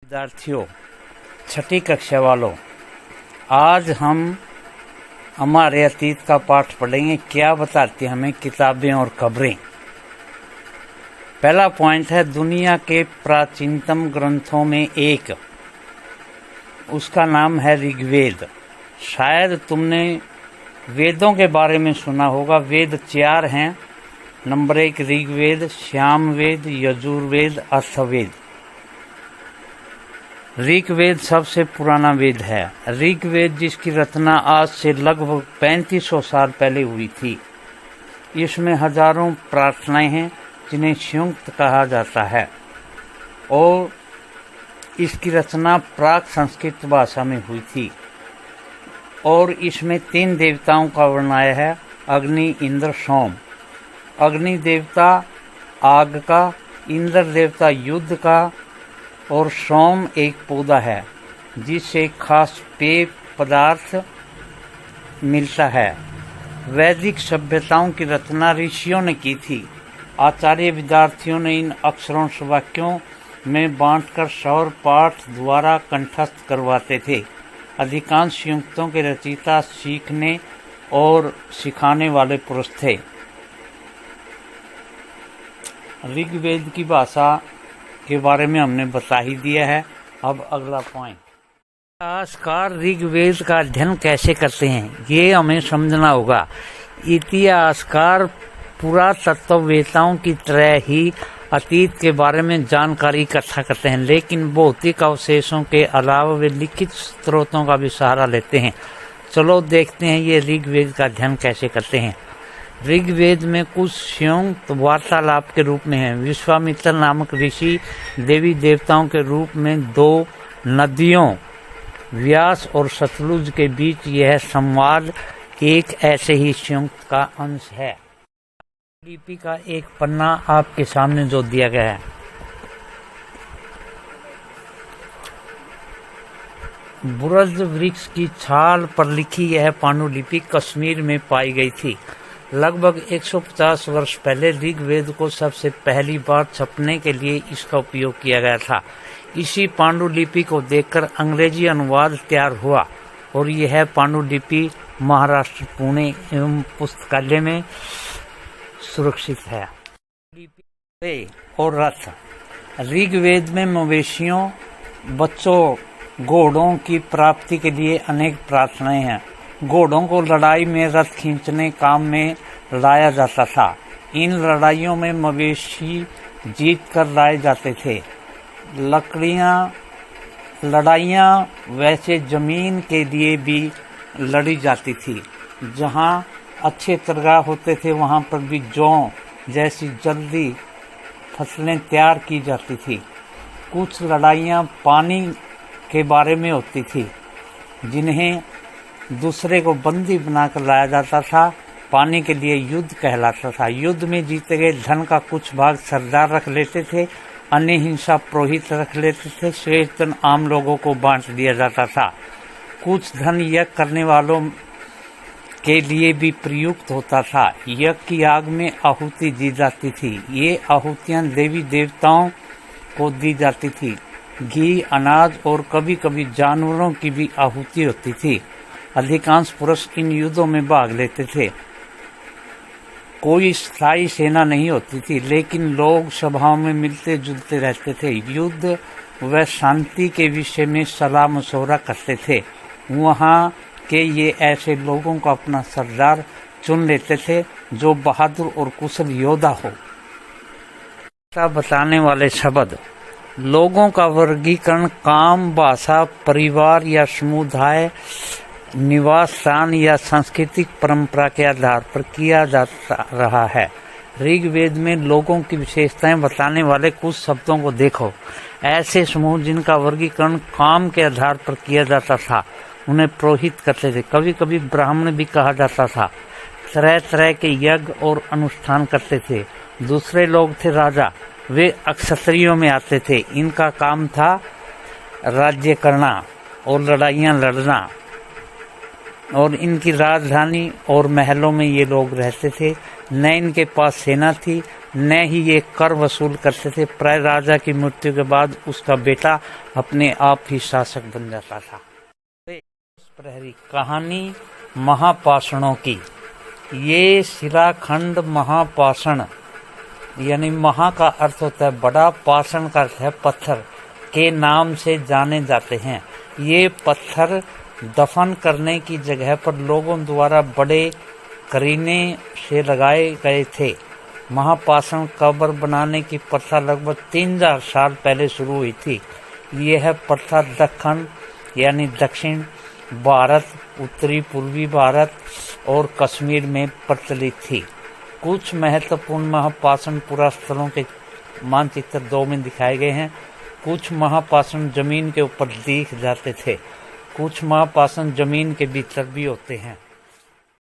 विद्यार्थियों, छठी कक्षा वालों, आज हम हमारे अतीत का पाठ पढ़ेंगे। क्या बताती हमें किताबें और खबरें। पहला पॉइंट है दुनिया के प्राचीनतम ग्रंथों में एक, उसका नाम है ऋग्वेद। शायद तुमने वेदों के बारे में सुना होगा। वेद 4 हैं। नंबर 1 ऋग्वेद, सामवेद, यजुर्वेद, अथर्ववेद। ऋग्वेद सबसे पुराना वेद है। ऋग्वेद जिसकी रचना आज से लगभग 3500 साल पहले हुई थी। इसमें हजारों प्रार्थनाएं हैं जिन्हें संयुक्त कहा जाता है और इसकी रचना प्राक संस्कृत भाषा में हुई थी और इसमें 3 देवताओं का वर्णन है, अग्नि, इंद्र, सोम। अग्नि देवता आग का, इंद्र देवता युद्ध का और सोम एक पौधा है जिससे खास पेय पदार्थ मिलता है। वैदिक सभ्यताओं की रचना ऋषियों ने की थी। आचार्य विद्यार्थियों ने इन अक्षरों से वाक्यों में बांटकर सौर पाठ द्वारा कंठस्थ करवाते थे। अधिकांश संयुक्तों के रचयिता सीखने और सिखाने वाले पुरुष थे। ऋग्वेद की भाषा के बारे में हमने बता ही दिया है। अब अगला पॉइंट, इतिहासकार ऋग्वेद का अध्ययन कैसे करते हैं, ये हमें समझना होगा। इतिहासकार पुरातत्ववेत्ताओं की तरह ही अतीत के बारे में जानकारी इकट्ठा करते हैं, लेकिन भौतिक अवशेषों के अलावा वे लिखित स्रोतों का भी सहारा लेते हैं। चलो देखते हैं ये ऋग्वेद का अध्ययन कैसे करते हैं। ऋग्वेद में कुछ संयुक्त वार्तालाप के रूप में है। विश्वामित्र नामक ऋषि देवी देवताओं के रूप में 2 नदियों व्यास और सतलुज के बीच यह संवाद एक ऐसे ही संयुक्त का अंश है। लिपि का एक पन्ना आपके सामने जो दिया गया है, बुरज वृक्ष की छाल पर लिखी यह पांडुलिपि कश्मीर में पाई गई थी। लगभग 150 वर्ष पहले ऋग्वेद को सबसे पहली बार छपने के लिए इसका उपयोग किया गया था। इसी पांडुलिपि को देखकर अंग्रेजी अनुवाद तैयार हुआ और यह पांडुलिपि महाराष्ट्र पुणे एवं पुस्तकालय में सुरक्षित है। और रथ, ऋग्वेद में मवेशियों, बच्चों, घोड़ों की प्राप्ति के लिए अनेक प्रार्थनाएं हैं। घोड़ों को लड़ाई में रथ खींचने काम में लाया जाता था। इन लड़ाइयों में मवेशी जीत कर लाए जाते थे। लड़ाइयाँ वैसे जमीन के लिए भी लड़ी जाती थी। जहाँ अच्छे तरगाह होते थे वहाँ पर भी जौ जैसी जल्दी फसलें तैयार की जाती थी। कुछ लड़ाइयाँ पानी के बारे में होती थी जिन्हें दूसरे को बंदी बनाकर लाया जाता था। पानी के लिए युद्ध कहलाता था। युद्ध में जीते गए धन का कुछ भाग सरदार रख लेते थे, अन्य हिंसा पुरोहित रख लेते थे, शेष धन आम लोगों को बांट दिया जाता था। कुछ धन यज्ञ करने वालों के लिए भी प्रयुक्त होता था। यज्ञ की आग में आहुति दी जाती थी। ये आहुतियां देवी देवताओं को दी जाती थी। घी, अनाज और कभी कभी जानवरों की भी आहुति होती थी। अधिकांश पुरुष इन युद्धों में भाग लेते थे। कोई स्थायी सेना नहीं होती थी, लेकिन लोग सभाओं में मिलते जुलते रहते थे। युद्ध व शांति के विषय में सलाह मशवरा करते थे। वहाँ के ये ऐसे लोगों को अपना सरदार चुन लेते थे जो बहादुर और कुशल योद्धा हो। बताने वाले शब्द, लोगों का वर्गीकरण काम, भाषा, परिवार या समुदाय, निवास स्थान या सांस्कृतिक परंपरा के आधार पर किया जाता रहा है। ऋग्वेद में लोगों की विशेषताएं बताने वाले कुछ शब्दों को देखो। ऐसे समूह जिनका वर्गीकरण काम के आधार पर किया जाता था उन्हें पुरोहित करते थे। कभी कभी ब्राह्मण भी कहा जाता था। तरह तरह के यज्ञ और अनुष्ठान करते थे। दूसरे लोग थे राजा, वे क्षत्रियों में आते थे। इनका काम था राज्य करना और लड़ाइयाँ लड़ना और इनकी राजधानी और महलों में ये लोग रहते थे। न इनके पास सेना थी न ही ये कर वसूल करते थे। प्राय राजा की मृत्यु के बाद उसका बेटा अपने आप ही शासक बन जाता था। प्रहरी कहानी महापाषाणों की। ये शिलाखंड महापाषाण यानी महा का अर्थ होता है बड़ा, पाषाण का अर्थ है पत्थर, के नाम से जाने जाते हैं। ये पत्थर दफन करने की जगह पर लोगों द्वारा बड़े करीने से लगाए गए थे। महापाषाण कब्र बनाने की प्रथा लगभग 3000 साल पहले शुरू हुई थी। यह प्रथा दक्खन यानी दक्षिण भारत, उत्तरी पूर्वी भारत और कश्मीर में प्रचलित थी। कुछ महत्वपूर्ण महापाषाण पुरास्थलों के मानचित्र 2 में दिखाए गए हैं। कुछ महापाषाण जमीन के ऊपर दिख जाते थे, कुछ महापाषाण जमीन के भीतर भी होते हैं।